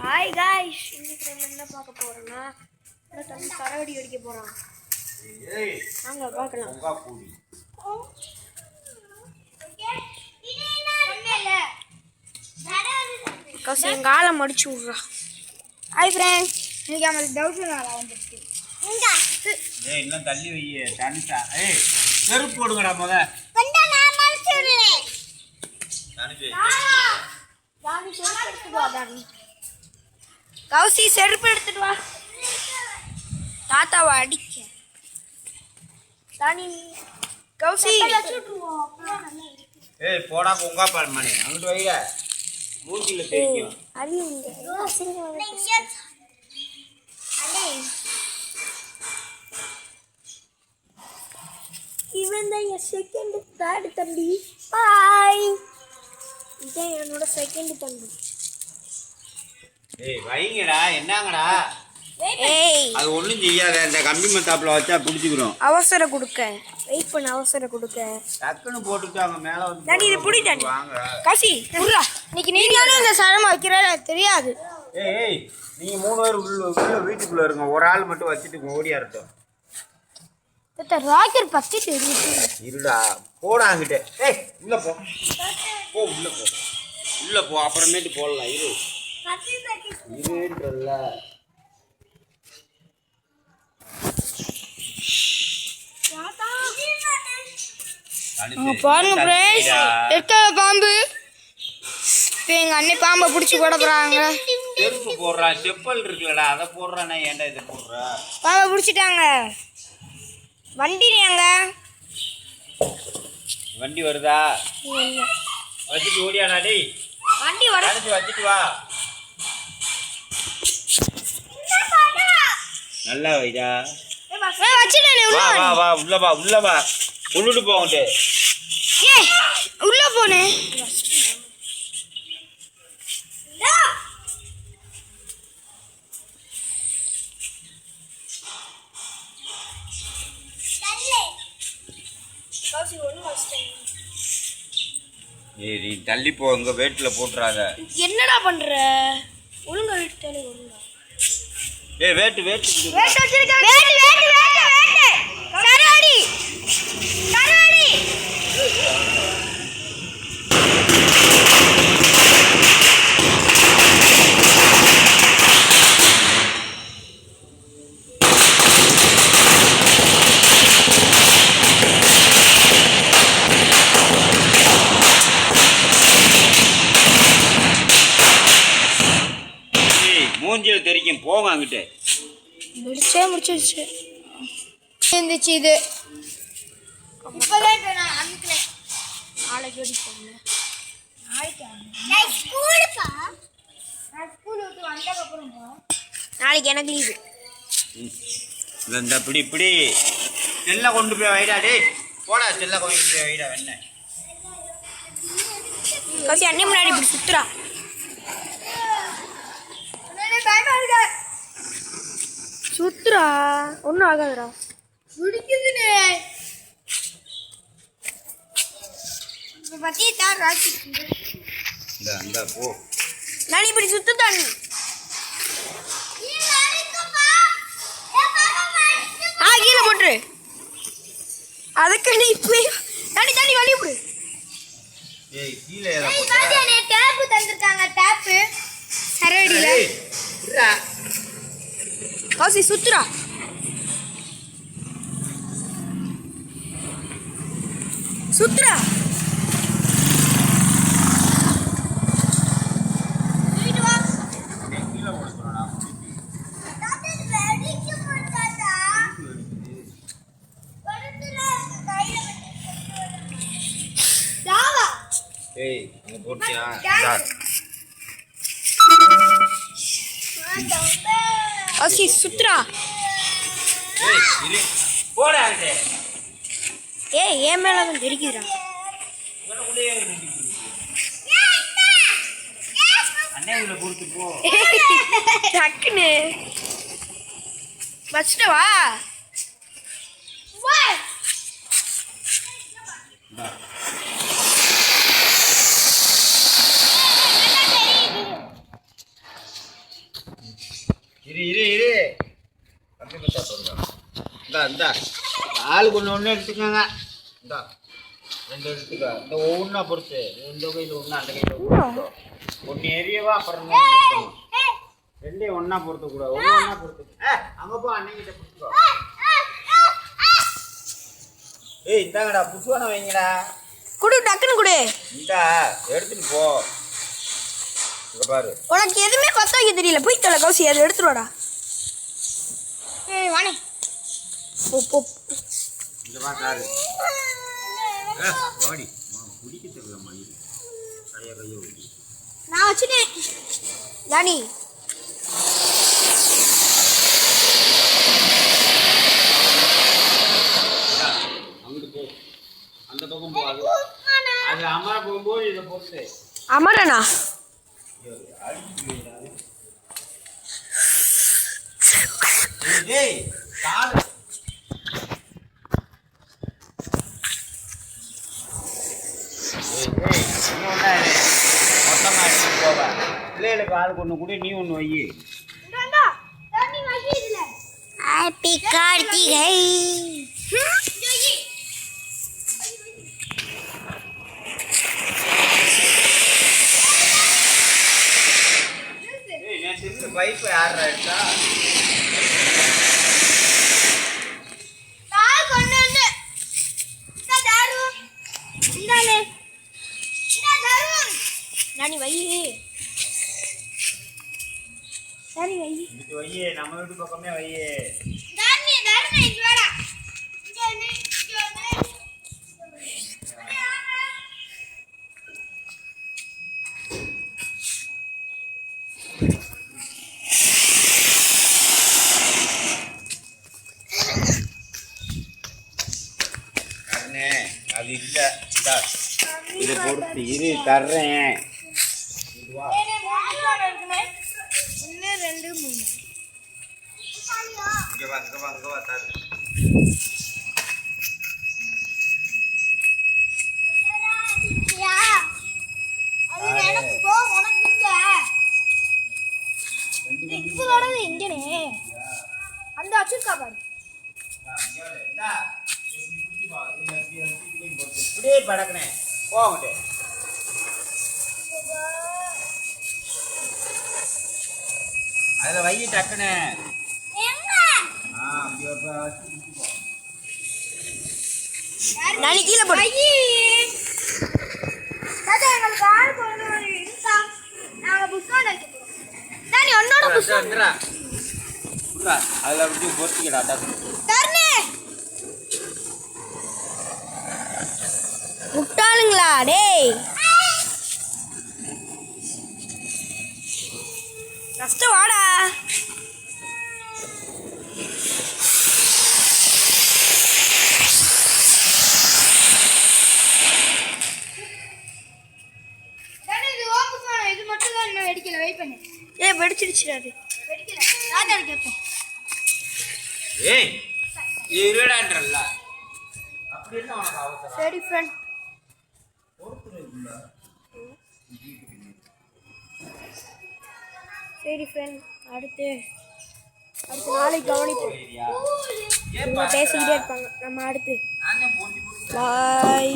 Hi guys இன்னைக்கு நம்ம என்ன பார்க்க போறோம்னா தம்பி கரடி அடிக்க போறான். வாங்க பார்க்கலாம். கசி காலை மடிச்சு விடுறா. ஹாய் ஃப்ரெண்ட்ஸ், இன்னைக்கு நம்ம டவுட் நாளா வந்துருக்கு. ஏய் இன்னும் தள்ளி வை தனிச்சா. ஏய் செருப்பு போடுங்கடா முத. கொண்டா நான் மடிச்சு விடுறேன். தானி செருப்பு எடுத்துட்டு வா தானி. கௌசி செருப்பு எடுத்துட்டு வா. தாத்தாவை அடிக்க. தானி கௌசி ஏய் போடா கொங்கா பால் மணி அங்கிட்டு வைங்க. மூஞ்சில தெரியும். அறியுங்க. இவன் தான் என் செகண்ட் தேர்ட் தம்பி. பாய். இதான் என்னோட செகண்ட் தம்பி. ஏய் வைங்கடா என்னங்கடா. ஏய் அது ஒண்ணும் செய்யாத. இந்த கம்பி மத்தாப்புல வச்சா பிடிச்சிக்கிறோம். அவசர கொடுக்க வெயிட் பண்ண அவசர கொடுக்க டக்குன்னு போட்டுட்டாங்க மேல வந்து. டாடி இது புடி டாடி. வாங்க. காசி புடிடா. இன்னைக்கு நீங்க இந்த சரமா வைக்கிறேன்னு எனக்கு தெரியாது. ஏய் நீங்க மூணு பேர் உள்ள வீட்டுக்குள்ள இருங்க. ஒரு ஆள் மட்டும் வச்சிட்டு ஓடியா இருக்கட்டும். தட்ட ராக்கெட் பத்தி தெரியுது. இருடா போடா அங்கிட்ட. ஏய் உள்ள போ. போ உள்ள போ. உள்ள போ அப்புறமேட்டு போடலாம். இருன்றல்ல. பாருங்க ஃப்ரெண்ட்ஸ், இருக்க பாம்பு. இப்போ எங்க அண்ணன் பாம்பை பிடிச்சி போட போறாங்க. செருப்பு போடுறான். செப்பல் இருக்குல்லடா அதை போடுறானே. ஏன்டா இதை போடுற? பாம்பை பிடிச்சிட்டாங்க. வண்டி எங்க? வண்டி வருதா? வச்சுட்டு ஓடியாடா. டேய் வண்டி வர வச்சுட்டு வா. நல்லா வைடா. வச்சிட்டேனே. வா வா வா உள்ள வா உள்ள வா. உள்ளுட்டு போங்கட்டு. ஏய் உள்ள போனே. ஏய் நீ தள்ளி போ. உங்க வேட்டுல போட்டுறாத. என்னடா பண்ற? ஒழுங்கா விட்டாலே ஒழுங்கா. ஏய் வேட்டு வேட்டு வேட்டு வச்சிருக்காங்க. வேட்டு வேட்டு வேட்டு வேட்டு. கரடி கரடி. மூஞ்சில தெரிக்கும். போங்க அங்கிட்ட. முடிச்சிருச்சு. இருந்துச்சு இது. இப்பதான் நான் அமுக்குறேன். நாளைக்கு அடிப்போம். நாளைக்கு எனக்கு லீவு. இந்த இப்படி இப்படி செல்ல கொண்டு போய் வைடா. டே போடா செல்ல கொண்டு போய் வைடா. என்ன கசி அண்ணி முன்னாடி இப்படி சுத்துறா. சுத்துறா ஒன்றும் ஆகாதுடா. பிடிக்குதுன்னு பத்தி தான் ராக்கி. இந்த போ. நான் இப்படி சுத்துதான். கீழே போட்டுரு. அதுக்கு நீ இப்படி தண்ணி தண்ணி வழி விடு. ஏய் கீழே ஏற போடா. டேப் தந்திருக்காங்க. டேப் சரடில காசி சுத்துறா. சுத்துறா. ஏய் அங்க போட்டியா? காசி சுத்துறா. ஏய் இரு போடா அங்க. ஏய் ஏன் மேல வந்து தெரிக்குதுடா. அண்ணே உள்ள கொடுத்து போ. டக்குன்னு வச்சிட்டு வா. இரு கம்பி பத்தா சொல்லுங்க. இந்தா ஆளுக்கு ஒன்று எடுத்துக்கோங்க. இந்தா 2 எடுத்துக்க. இந்த ஒவ்வொன்றா பொறுத்து இந்த கையில் ஒன்று அந்த கையில் ஒன்று ஒன்று எரியவா அப்புறம் 2 ஒன்றா பொறுத்து கூட ஒன்றா பொறுத்து. அங்கே போ அன்னைக்கிட்ட பிடிச்சிக்கோ. ஏய் இந்தாங்கடா புதுவான வைங்கடா. குடு டக்குன்னு குடு. இந்தா எடுத்துட்டு போ. இங்க பாரு. உனக்கு எதுவுமே கொத்த வைக்க தெரியல. போய் தொலை கௌசி அதை எடுத்துருவாடா. வாணி போ. இங்க வா காரு. ஓடி குடிக்க தெரியல மணி. கையை ஓடி. நான் வச்சுட்டேன். ராணி அங்கிட்டு போ. அந்த பக்கம் போ. அது அமர போகும்போது இதை பொறுத்து. அமரனா டேய் கால் மொத்தமாக எடுத்துட்டு போவ. பிள்ளைகளுக்கு ஆளுக்கு ஒன்று கூட நீ ஒன்று வை. ஹாப்பி கார்த்திகை. பைப்பு யாரா எடுத்தா? ராணி வை. ராணி வை. இதுக்கு வை. நம்ம வீட்டு பக்கமே வை. அது இல்லை. இதை பொறுத்து இரு தர்றேன். 1 2 3 இங்கே வா தரு. அந்த வச்சிருக்கா பாரு. இப்படியே படக்குனே போகட்டே. அதில் வை டக்குனே. நாளைக்கு கீழே போடு. அதில் அப்படி பொறுத்துக்கடா டக்குனு. முட்டாளுங்களா டேய். கஷ்டம் வாடா. இது மட்டும் தான் இன்னும் வெடிக்கல. வெயிட் பண்ணு. வெடிச்சிடுச்சு அது. வெடிக்கல. ராஜா கேட்போம். ஏய் இருடான்றல்ல. அப்படி என்ன உனக்கு அவசரம்? சரி ஃப்ரெண்ட். சரி ஃப்ரெண்ட். அடுத்து நாளைக்கு கவனிப்போம். பேசிக்கிட்டே இருப்பாங்க. நம்ம அடுத்து பாய்.